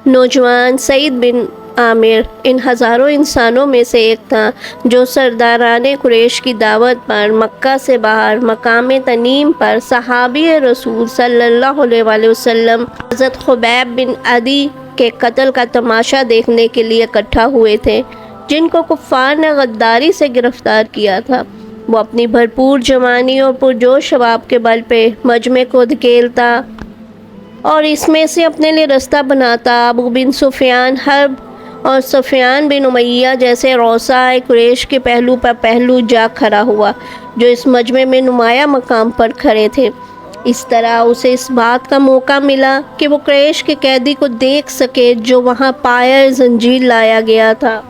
نوجوان سعید بن عامر ان ہزاروں انسانوں میں سے ایک تھا جو سرداران قریش کی دعوت پر مکہ سے باہر مقام تنعیم پر صحابی رسول صلی اللہ علیہ وآلہ وسلم حضرت خبیب بن عدی کے قتل کا تماشا دیکھنے کے لیے اکٹھا ہوئے تھے، جن کو کفار نے غداری سے گرفتار کیا تھا۔ وہ اپنی بھرپور جوانی اور پرجوش شباب کے بل پہ مجمع کو دھکیلتا اور اس میں سے اپنے لیے رستہ بناتا۔ ابو بن سفیان حرب اور سفیان بن امیہ جیسے رؤساء قریش کے پہلو پر پہلو جا کھڑا ہوا، جو اس مجمع میں نمایاں مقام پر کھڑے تھے۔ اس طرح اسے اس بات کا موقع ملا کہ وہ قریش کے قیدی کو دیکھ سکے جو وہاں پائے زنجیر لایا گیا تھا،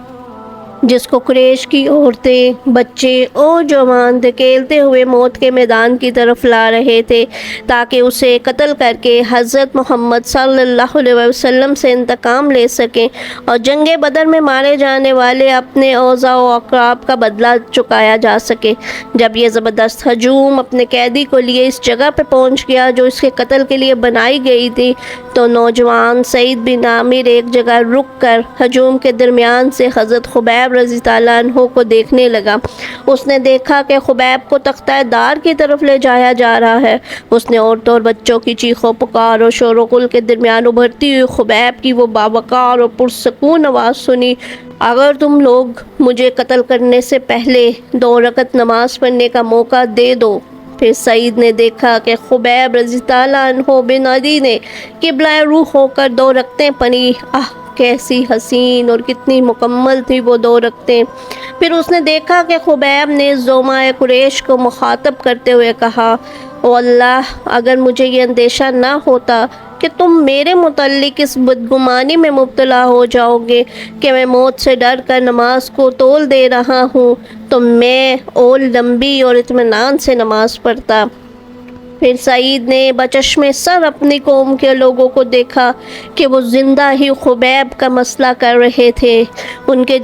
جس کو قریش کی عورتیں، بچے اور جوان دھکیلتے ہوئے موت کے میدان کی طرف لا رہے تھے تاکہ اسے قتل کر کے حضرت محمد صلی اللہ علیہ وسلم سے انتقام لے سکیں اور جنگ بدر میں مارے جانے والے اپنے اوضاع و اقراب کا بدلہ چکایا جا سکے۔ جب یہ زبردست ہجوم اپنے قیدی کو لیے اس جگہ پہ پہنچ گیا جو اس کے قتل کے لیے بنائی گئی تھی، تو نوجوان سعید بن عامر ایک جگہ رک کر ہجوم کے درمیان سے حضرت خبیب رضی اللہ عنہ کو دیکھنے لگا۔ اس نے دیکھا کہ خبیب کو تختہ دار کی طرف لے جایا جا رہا ہے۔ اس نے عورتوں اور بچوں کی چیخ و پکار اور شور و غل کے درمیان ابھرتی ہوئی خبیب کی وہ باوقار اور پرسکون آواز سنی: اگر تم لوگ مجھے قتل کرنے سے پہلے 2 رکعت نماز پڑھنے کا موقع دے دو۔ پھر سعید نے دیکھا کہ خبیب رضی اللہ عنہ بن عدی نے قبلہ روح ہو کر 2 رکعتیں پڑھی۔ کیسی حسین اور کتنی مکمل تھی وہ 2 رکعتیں۔ پھر اس نے دیکھا کہ خبیب نے زعماء قریش کو مخاطب کرتے ہوئے کہا: او اللہ، اگر مجھے یہ اندیشہ نہ ہوتا کہ تم میرے متعلق اس بدگمانی میں مبتلا ہو جاؤ گے کہ میں موت سے ڈر کر نماز کو تول دے رہا ہوں، تو میں اور لمبی اور اطمینان سے نماز پڑھتا۔ پھر سعید نے بچشم سر اپنی قوم کے لوگوں کو دیکھا کہ وہ زندہ ہی خبیب کا مسئلہ کر رہے تھے، ان کے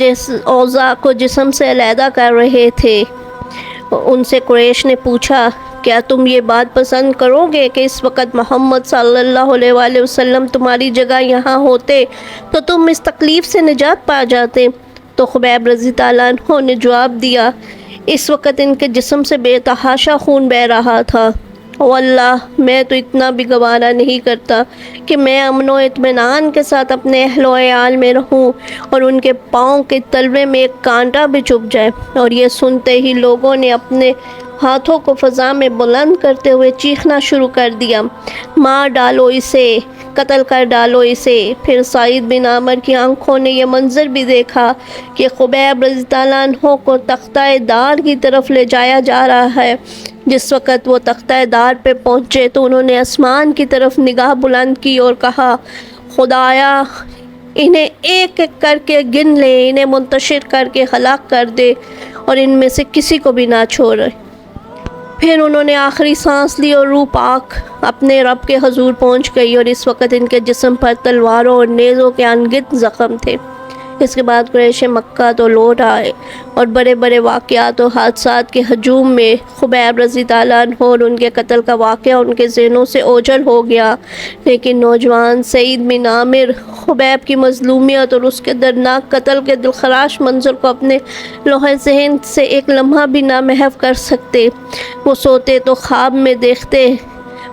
اوضاع کو جسم سے علیحدہ کر رہے تھے۔ ان سے قریش نے پوچھا: کیا تم یہ بات پسند کرو گے کہ اس وقت محمد صلی اللہ علیہ وآلہ وسلم تمہاری جگہ یہاں ہوتے تو تم اس تکلیف سے نجات پا جاتے؟ تو خبیب رضی اللہ عنہ نے جواب دیا: اس وقت ان کے جسم سے بے تحاشا خون بہہ رہا تھا۔ او اللہ، میں تو اتنا بھی گوارا نہیں کرتا کہ میں امن و اطمینان کے ساتھ اپنے اہل و عیال میں رہوں اور ان کے پاؤں کے تلوے میں ایک کانٹا بھی چبھ جائے۔ اور یہ سنتے ہی لوگوں نے اپنے ہاتھوں کو فضا میں بلند کرتے ہوئے چیخنا شروع کر دیا: مار ڈالو اسے، قتل کر ڈالو اسے۔ پھر سعید بن عامر کی آنکھوں نے یہ منظر بھی دیکھا کہ خبیب رضی اللہ عنہ کو تختہ دار کی طرف لے جایا جا رہا ہے۔ جس وقت وہ تختہ دار پہ پہنچے تو انہوں نے آسمان کی طرف نگاہ بلند کی اور کہا: خدایا، انہیں ایک ایک کر کے گن لے، انہیں منتشر کر کے ہلاک کر دے اور ان میں سے کسی کو بھی نہ چھوڑے۔ پھر انہوں نے آخری سانس لی اور روح پاک اپنے رب کے حضور پہنچ گئی، اور اس وقت ان کے جسم پر تلواروں اور نیزوں کے انگنت زخم تھے۔ اس کے بعد قریش مکہ تو لوٹ آئے اور بڑے بڑے واقعات اور حادثات کے ہجوم میں خبیب رضی اللہ عنہ اور ان کے قتل کا واقعہ ان کے ذہنوں سے اوجھل ہو گیا، لیکن نوجوان سعید بن عامر خبیب کی مظلومیت اور اس کے دردناک قتل کے دلخراش منظر کو اپنے لوح ذہن سے ایک لمحہ بھی نہ محو کر سکتے۔ وہ سوتے تو خواب میں دیکھتے،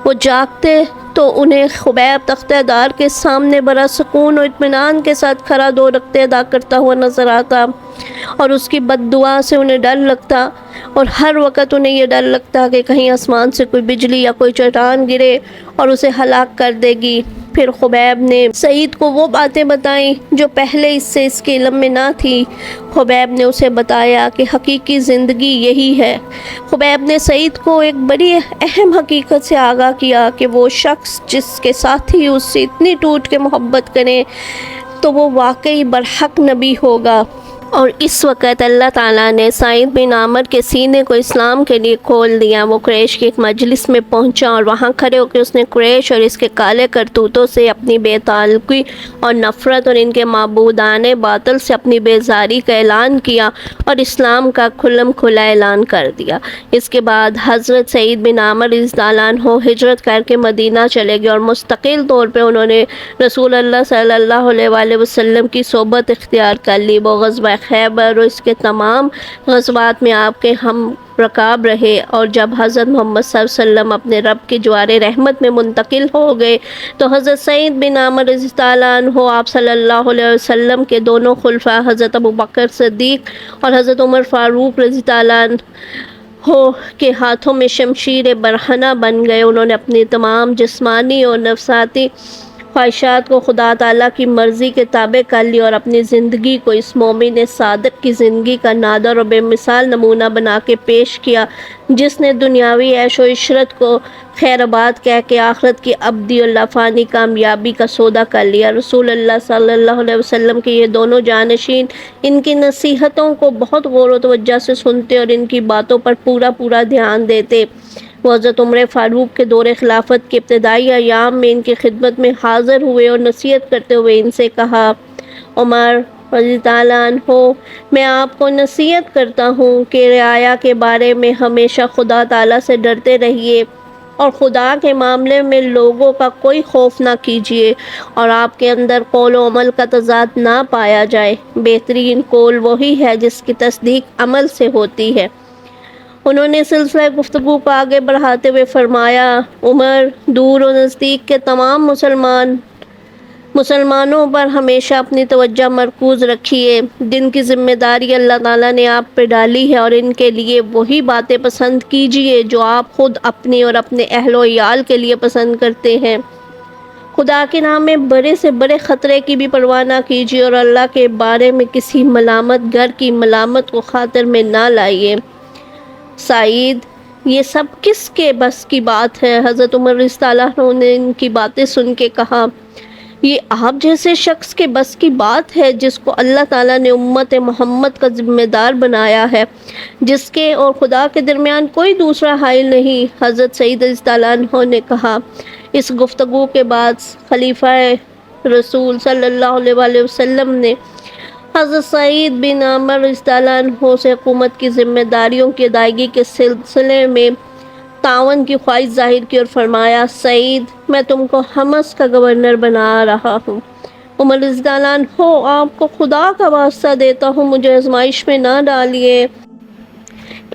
وہ جاگتے تو انہیں خبیب تختہ دار کے سامنے بڑا سکون و اطمینان کے ساتھ کھڑا 2 رکعتیں ادا کرتا ہوا نظر آتا، اور اس کی بد دعا سے انہیں ڈر لگتا، اور ہر وقت انہیں یہ ڈر لگتا کہ کہیں آسمان سے کوئی بجلی یا کوئی چٹان گرے اور اسے ہلاک کر دے گی۔ پھر خبیب نے سعید کو وہ باتیں بتائیں جو پہلے اس سے اس کے علم میں نہ تھی۔ خبیب نے اسے بتایا کہ حقیقی زندگی یہی ہے۔ خبیب نے سعید کو ایک بڑی اہم حقیقت سے آگاہ کیا کہ وہ شخص جس کے ساتھی اس سے اتنی ٹوٹ کے محبت کریں تو وہ واقعی برحق نبی ہوگا، اور اس وقت اللہ تعالیٰ نے سعید بن عامر کے سینے کو اسلام کے لیے کھول دیا۔ وہ قریش کی ایک مجلس میں پہنچا اور وہاں کھڑے ہو کے اس نے قریش اور اس کے کالے کرتوتوں سے اپنی بے تعلقی اور نفرت اور ان کے معبودان باطل سے اپنی بیزاری کا اعلان کیا اور اسلام کا کھلم کھلا اعلان کر دیا۔ اس کے بعد حضرت سعید بن عامر رضی اللہ عنہ ہجرت کر کے مدینہ چلے گئے اور مستقل طور پہ انہوں نے رسول اللہ صلی اللہ علیہ وآلہ وسلم کی صحبت اختیار کر لی۔ وہ غزوہ خیبر اور اس کے تمام غزوات میں آپ کے ہم رکاب رہے، اور جب حضرت محمد صلی اللہ علیہ وسلم اپنے رب کے جوار رحمت میں منتقل ہو گئے تو حضرت سعید بن عامر رضی اللہ عنہ آپ صلی اللہ علیہ وسلم کے دونوں خلفاء حضرت ابوبکر صدیق اور حضرت عمر فاروق رضی اللہ عنہ کے ہاتھوں میں شمشیر برہنہ بن گئے۔ انہوں نے اپنی تمام جسمانی اور نفساتی خواہشات کو خدا تعالیٰ کی مرضی کے تابع کر لی اور اپنی زندگی کو اس مومن صادق کی زندگی کا نادر اور بے مثال نمونہ بنا کے پیش کیا، جس نے دنیاوی عیش و عشرت کو خیر آباد کہہ کے آخرت کی ابدی اور لافانی کامیابی کا سودا کر لیا۔ رسول اللہ صلی اللہ علیہ وسلم کے یہ دونوں جانشین ان کی نصیحتوں کو بہت غور و توجہ سے سنتے اور ان کی باتوں پر پورا دھیان دیتے۔ وہ حضرت عمر فاروق کے دور خلافت کے ابتدائی ایام میں ان کی خدمت میں حاضر ہوئے اور نصیحت کرتے ہوئے ان سے کہا، عمر رضی اللہ عنہ، میں آپ کو نصیحت کرتا ہوں کہ رعایا کے بارے میں ہمیشہ خدا تعالیٰ سے ڈرتے رہیے اور خدا کے معاملے میں لوگوں کا کوئی خوف نہ کیجیے اور آپ کے اندر قول و عمل کا تضاد نہ پایا جائے۔ بہترین قول وہی ہے جس کی تصدیق عمل سے ہوتی ہے۔ انہوں نے سلسلہ گفتگو کو آگے بڑھاتے ہوئے فرمایا، عمر، دور و نزدیک کے تمام مسلمانوں پر ہمیشہ اپنی توجہ مرکوز رکھیے۔ دن کی ذمہ داری اللہ تعالیٰ نے آپ پہ ڈالی ہے اور ان کے لیے وہی باتیں پسند کیجیے جو آپ خود اپنی اور اپنے اہل و عیال کے لیے پسند کرتے ہیں۔ خدا کے نام میں بڑے سے بڑے خطرے کی بھی پرواہ نہ کیجیے اور اللہ کے بارے میں کسی ملامت گر کی ملامت کو خاطر میں نہ لائیے۔ سعید، یہ سب کس کے بس کی بات ہے؟ حضرت عمر رضی اللہ عنہ نے ان کی باتیں سن کے کہا، یہ آپ جیسے شخص کے بس کی بات ہے جس کو اللہ تعالیٰ نے امت محمد کا ذمہ دار بنایا ہے، جس کے اور خدا کے درمیان کوئی دوسرا حائل نہیں۔ حضرت سعید رضی اللہ عنہ نے کہا۔ اس گفتگو کے بعد خلیفہ رسول صلی اللہ علیہ وآلہ وسلم نے حضرت سعید بن عامر رضی اللہ عنہ سے حکومت کی ذمہ داریوں کی ادائیگی کے سلسلے میں تعاون کی خواہش ظاہر کی اور فرمایا، سعید، میں تم کو حمص کا گورنر بنا رہا ہوں۔ عمر رضی اللہ عنہ، آپ کو خدا کا واسطہ دیتا ہوں مجھے آزمائش میں نہ ڈالیے۔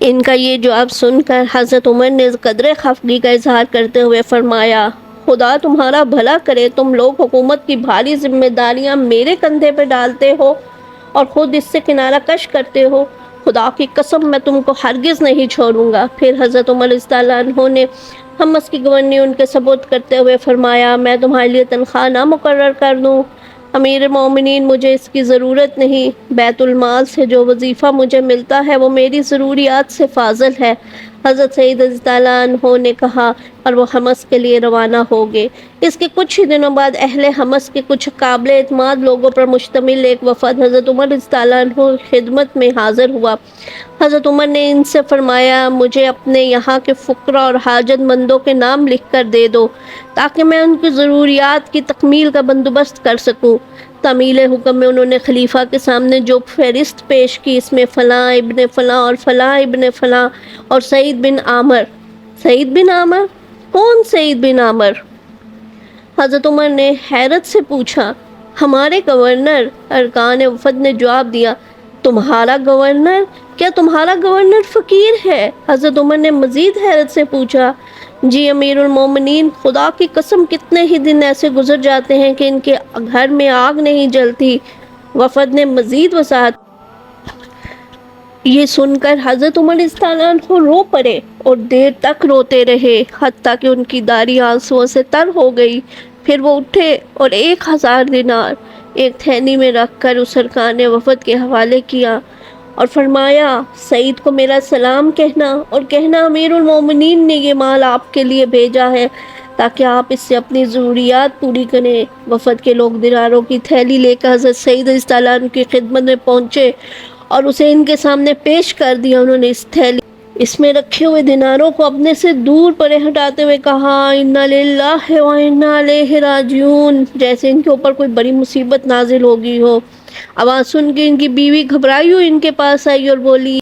ان کا یہ جواب سن کر حضرت عمر نے قدر خفگی کا اظہار کرتے ہوئے فرمایا، خدا تمہارا بھلا کرے، تم لوگ حکومت کی بھاری ذمہ داریاں میرے کندھے پہ ڈالتے ہو اور خود اس سے کنارہ کش کرتے ہو۔ خدا کی قسم میں تم کو ہرگز نہیں چھوڑوں گا۔ پھر حضرت عمر رضی اللہ عنہ نے حمص کی گورنری ان کے سپرد کرتے ہوئے فرمایا، میں تمہارے لیے تنخواہ نہ مقرر کر دوں؟ امیر مومنین، مجھے اس کی ضرورت نہیں۔ بیت المال سے جو وظیفہ مجھے ملتا ہے وہ میری ضروریات سے فاضل ہے۔ حضرت سعید رضی اللہ عنہ نے کہا اور وہ حمص کے لیے روانہ ہو گئے۔ اس کے کچھ ہی دنوں بعد اہل حمص کے کچھ قابل اعتماد لوگوں پر مشتمل ایک وفد حضرت عمر رضی اللہ عنہ کی خدمت میں حاضر ہوا۔ حضرت عمر نے ان سے فرمایا، مجھے اپنے یہاں کے فقراء اور حاجت مندوں کے نام لکھ کر دے دو تاکہ میں ان کی ضروریات کی تکمیل کا بندوبست کر سکوں۔ تعمیل حکم میں انہوں نے خلیفہ کے سامنے جو فہرست پیش کی، اس میں فلاں ابن فلاں اور فلاں ابن فلاں اور سعید بن عامر۔ سعید بن عامر؟ کون سعید بن عامر؟ حضرت عمر نے حیرت سے پوچھا۔ ہمارے گورنر۔ ارکان وفد نے جواب دیا، تمہارا گورنر؟ کیا تمہارا گورنر فقیر ہے؟ حضرت عمر نے مزید حیرت سے پوچھا، جی امیر المومنین، خدا کی قسم کتنے ہی دن ایسے گزر جاتے ہیں کہ ان کے گھر میں آگ نہیں جلتی۔ وفد نے مزید وضاحت۔ یہ سن کر حضرت عمر رضی اللہ عنہ رو پڑے اور دیر تک روتے رہے، حتیٰ کہ ان کی داڑھی آنسوؤں سے تر ہو گئی۔ پھر وہ اٹھے اور 1000 دینار ایک تھیلی میں رکھ کر اس ارکان وفد کے حوالے کیا اور فرمایا، سعید کو میرا سلام کہنا اور کہنا امیر المومنین نے یہ مال آپ کے لیے بھیجا ہے تاکہ آپ اس سے اپنی ضروریات پوری کریں۔ وفد کے لوگ دیناروں کی تھیلی لے کر حضرت سعید رضی اللہ عنہ کی خدمت میں پہنچے اور اسے ان کے سامنے پیش کر دیا۔ انہوں نے اس میں رکھے ہوئے دیناروں کو اپنے سے دور پرے ہٹاتے ہوئے کہا، انا للہ و انا الیہ راجعون، جیسے ان کے اوپر کوئی بڑی مصیبت نازل ہوگی ہو۔ آواز سن کے ان کی بیوی گھبرائی ہوئی ان کے پاس آئی اور بولی،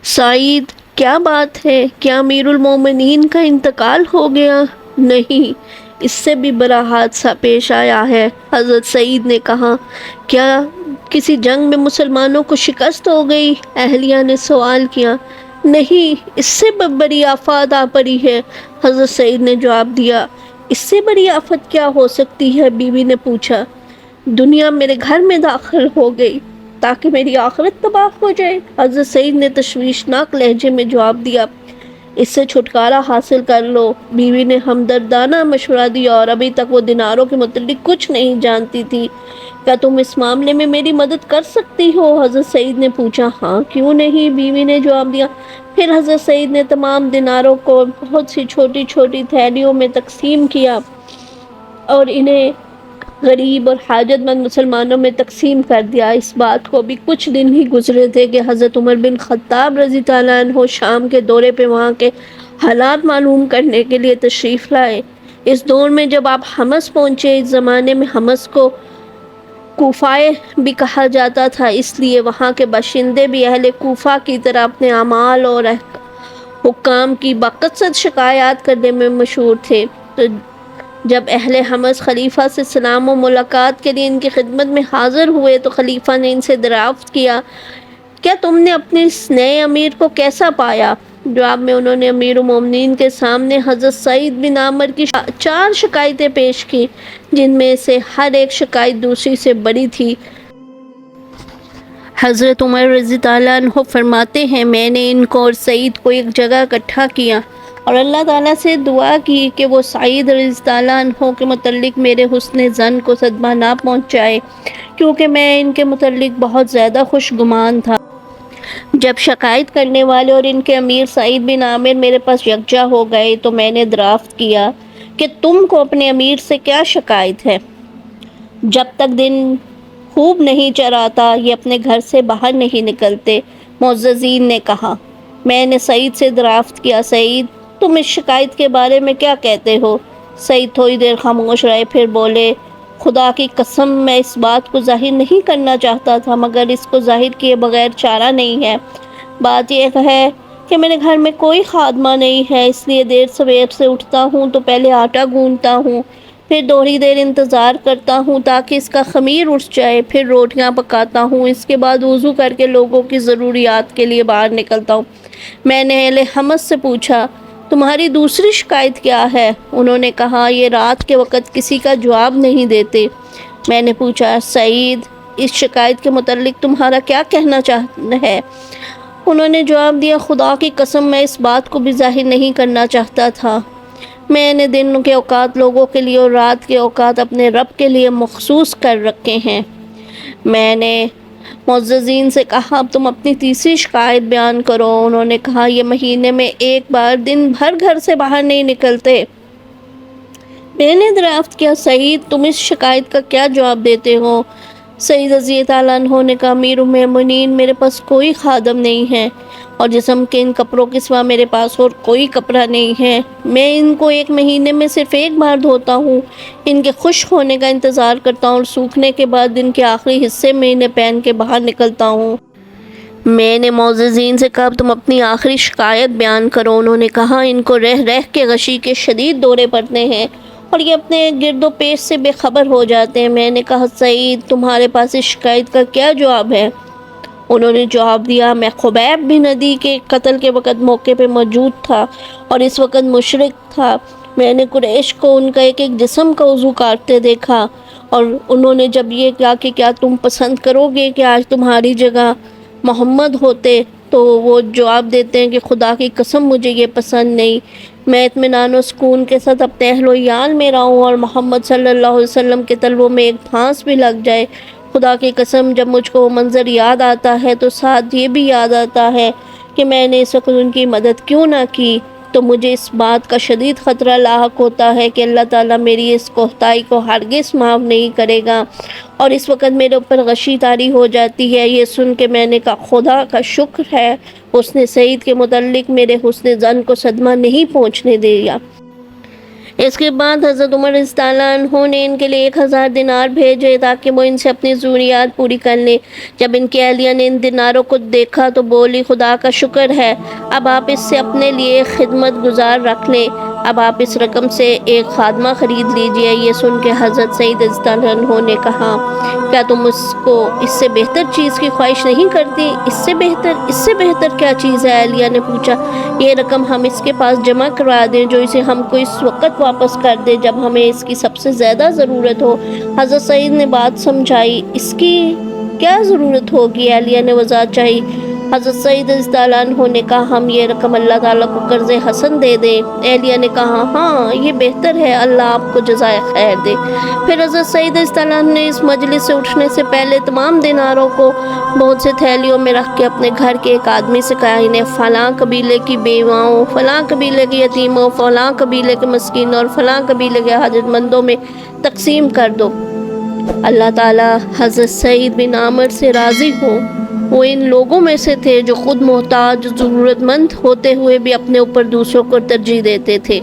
سعید کیا بات ہے؟ کیا امیر المومنین کا انتقال ہو گیا؟ نہیں، اس سے بھی بڑا حادثہ پیش آیا ہے۔ حضرت سعید نے کہا، کیا کسی جنگ میں مسلمانوں کو شکست ہو گئی؟ اہلیہ نے سوال کیا۔ نہیں، اس سے بڑی آفات آ پڑی ہے، حضرت سعید نے جواب دیا۔ اس سے بڑی آفت کیا ہو سکتی ہے؟ بیوی نے پوچھا۔ دنیا میرے گھر میں داخل ہو گئی تاکہ میری آخرت تباہ ہو جائے، حضرت سعید نے تشویشناک لہجے میں جواب دیا۔ اس سے چھٹکارا حاصل کر لو، بیوی نے ہمدردانہ مشورہ دیا، اور ابھی تک وہ دیناروں کے متعلق کچھ نہیں جانتی تھی۔ کیا تم اس معاملے میں میری مدد کر سکتی ہو؟ حضرت سعید نے پوچھا۔ ہاں کیوں نہیں، بیوی نے جواب دیا۔ پھر حضرت سعید نے تمام دیناروں کو بہت سی چھوٹی چھوٹی تھیلیوں میں تقسیم کیا اور انہیں غریب اور حاجت مند مسلمانوں میں تقسیم کر دیا۔ اس بات کو بھی کچھ دن ہی گزرے تھے کہ حضرت عمر بن خطاب رضی اللہ عنہ شام کے دورے پہ وہاں کے حالات معلوم کرنے کے لیے تشریف لائے۔ اس دور میں جب آپ حمص پہنچے، اس زمانے میں حمص کو کوفہ بھی کہا جاتا تھا، اس لیے وہاں کے باشندے بھی اہل کوفہ کی طرح اپنے اعمال اور حکام کی بکثرت شکایات کرنے میں مشہور تھے۔ تو جب اہل حمص خلیفہ سے سلام و ملاقات کے لیے ان کی خدمت میں حاضر ہوئے تو خلیفہ نے ان سے دریافت کیا، کیا تم نے اپنے اس نئے امیر کو کیسا پایا؟ جواب میں انہوں نے امیر المومنین کے سامنے حضرت سعید بن عامر کی 4 شکایتیں پیش کی، جن میں سے ہر ایک شکایت دوسری سے بڑی تھی۔ حضرت عمر رضی اللہ عنہ فرماتے ہیں، میں نے ان کو اور سعید کو ایک جگہ اکٹھا کیا اور اللہ تعالیٰ سے دعا کی کہ وہ سعید رضی اللہ عنہ کے متعلق میرے حسن ظن کو صدمہ نہ پہنچائے، کیونکہ میں ان کے متعلق بہت زیادہ خوش گمان تھا۔ جب شکایت کرنے والے اور ان کے امیر سعید بن عامر میرے پاس یکجا ہو گئے تو میں نے دریافت کیا کہ تم کو اپنے امیر سے کیا شکایت ہے؟ جب تک دن خوب نہیں چراتا یہ اپنے گھر سے باہر نہیں نکلتے، معززین نے کہا۔ میں نے سعید سے دریافت کیا، سعید تم اس شکایت کے بارے میں کیا کہتے ہو؟ سعید تھوڑی دیر خاموش رہے، پھر بولے، خدا کی قسم میں اس بات کو ظاہر نہیں کرنا چاہتا تھا، مگر اس کو ظاہر کیے بغیر چارہ نہیں ہے۔ بات یہ ہے کہ میرے گھر میں کوئی خادمہ نہیں ہے، اس لیے دیر سویر سے اٹھتا ہوں تو پہلے آٹا گوندتا ہوں، پھر تھوڑی دیر انتظار کرتا ہوں تاکہ اس کا خمیر اٹھ جائے، پھر روٹیاں پکاتا ہوں، اس کے بعد وضو کر کے لوگوں کی ضروریات کے لیے باہر نکلتا ہوں۔ میں نے اہل حمص سے پوچھا، تمہاری دوسری شکایت کیا ہے؟ انہوں نے کہا، یہ رات کے وقت کسی کا جواب نہیں دیتے۔ میں نے پوچھا، سعید اس شکایت کے متعلق تمہارا کیا کہنا ہے؟ انہوں نے جواب دیا، خدا کی قسم میں اس بات کو بھی ظاہر نہیں کرنا چاہتا تھا، میں نے دن کے اوقات لوگوں کے لیے اور رات کے اوقات اپنے رب کے لیے مخصوص کر رکھے ہیں۔ میں نے معززین سے کہا، اب تم اپنی تیسری شکایت بیان کرو۔ انہوں نے کہا، یہ مہینے میں ایک بار دن بھر گھر سے باہر نہیں نکلتے۔ میں نے دریافت کیا، سعید تم اس شکایت کا کیا جواب دیتے ہو؟ سعید رضی اللہ عنہ نے کہا، امیر المومنین میرے پاس کوئی خادم نہیں ہے اور جسم کے ان کپڑوں کے سوا میرے پاس اور کوئی کپڑا نہیں ہے، میں ان کو ایک مہینے میں صرف ایک بار دھوتا ہوں، ان کے خشک ہونے کا انتظار کرتا ہوں اور سوکھنے کے بعد دن کے آخری حصے میں انہیں پہن کے باہر نکلتا ہوں۔ میں نے معززین سے کہا، تم اپنی آخری شکایت بیان کرو۔ انہوں نے کہا، ان کو رہ رہ کے غشی کے شدید دورے پڑتے ہیں اور یہ اپنے گرد و پیش سے بے خبر ہو جاتے ہیں۔ میں نے کہا، سعید تمہارے پاس اس شکایت کا کیا جواب ہے؟ انہوں نے جواب دیا، میں خبیب بن عدی کے قتل کے وقت موقع پہ موجود تھا اور اس وقت مشرک تھا۔ میں نے قریش کو ان کا ایک ایک جسم کا عضو کاٹتے دیکھا اور انہوں نے جب یہ کہا کہ کیا تم پسند کرو گے کہ آج تمہاری جگہ محمد ہوتے، تو وہ جواب دیتے ہیں کہ خدا کی قسم مجھے یہ پسند نہیں، میں اطمینان و سکون کے ساتھ اپنے اہل و عیال میں رہوں اور محمد صلی اللہ علیہ وسلم کے تلووں میں ایک پھانس بھی لگ جائے۔ خدا کی قسم جب مجھ کو وہ منظر یاد آتا ہے تو ساتھ یہ بھی یاد آتا ہے کہ میں نے اس وقت ان کی مدد کیوں نہ کی۔ تو مجھے اس بات کا شدید خطرہ لاحق ہوتا ہے کہ اللہ تعالیٰ میری اس کوتاہی کو ہرگز معاف نہیں کرے گا، اور اس وقت میرے اوپر غشی طاری ہو جاتی ہے۔ یہ سن کے میں نے کہا خدا کا شکر ہے حسن سعید کے متعلق میرے حسن ظن کو صدمہ نہیں پہنچنے دیا۔ اس کے بعد حضرت عمر رضی اللہ عنہ نے ان کے لیے 1000 دینار بھیجے تاکہ وہ ان سے اپنی ضروریات پوری کر لیں۔ جب ان کی اہلیہ نے ان دیناروں کو دیکھا تو بولی خدا کا شکر ہے، اب آپ اس سے اپنے لیے خدمت گزار رکھ لیں، اب آپ اس رقم سے ایک خادمہ خرید لیجئے۔ یہ سن کے حضرت سعید رضی اللہ عنہ نے کہا کیا تم اس سے بہتر چیز کی خواہش نہیں کرتی؟ اس سے بہتر کیا چیز ہے؟ اہلیہ نے پوچھا۔ یہ رقم ہم اس کے پاس جمع کروا دیں جو اسے ہم کو اس وقت واپس کر دے جب ہمیں اس کی سب سے زیادہ ضرورت ہو۔ حضرت سعید نے بات سمجھائی، اس کی کیا ضرورت ہوگی؟ اہلیہ نے وضاحت چاہی۔ حضرت سعید رضی اللہ عنہ نے کہا ہم یہ رقم اللہ تعالیٰ کو قرض حسن دے دیں۔ اہلیہ نے کہا ہاں یہ بہتر ہے، اللہ آپ کو جزائے خیر دے۔ پھر حضرت سعید رضی اللہ عنہ نے اس مجلس سے اٹھنے سے پہلے تمام دیناروں کو بہت سے تھیلیوں میں رکھ کے اپنے گھر کے ایک آدمی سے کہا انہیں فلاں قبیلے کی بیواؤں، فلاں قبیلے کے یتیموں، فلاں قبیلے کے مسکینوں اور فلاں قبیلے کے حاجت مندوں میں تقسیم کر دو۔ اللہ تعالیٰ حضرت سعید بن عامر سے راضی ہو، وہ ان لوگوں میں سے تھے جو خود محتاج ضرورت مند ہوتے ہوئے بھی اپنے اوپر دوسروں کو ترجیح دیتے تھے۔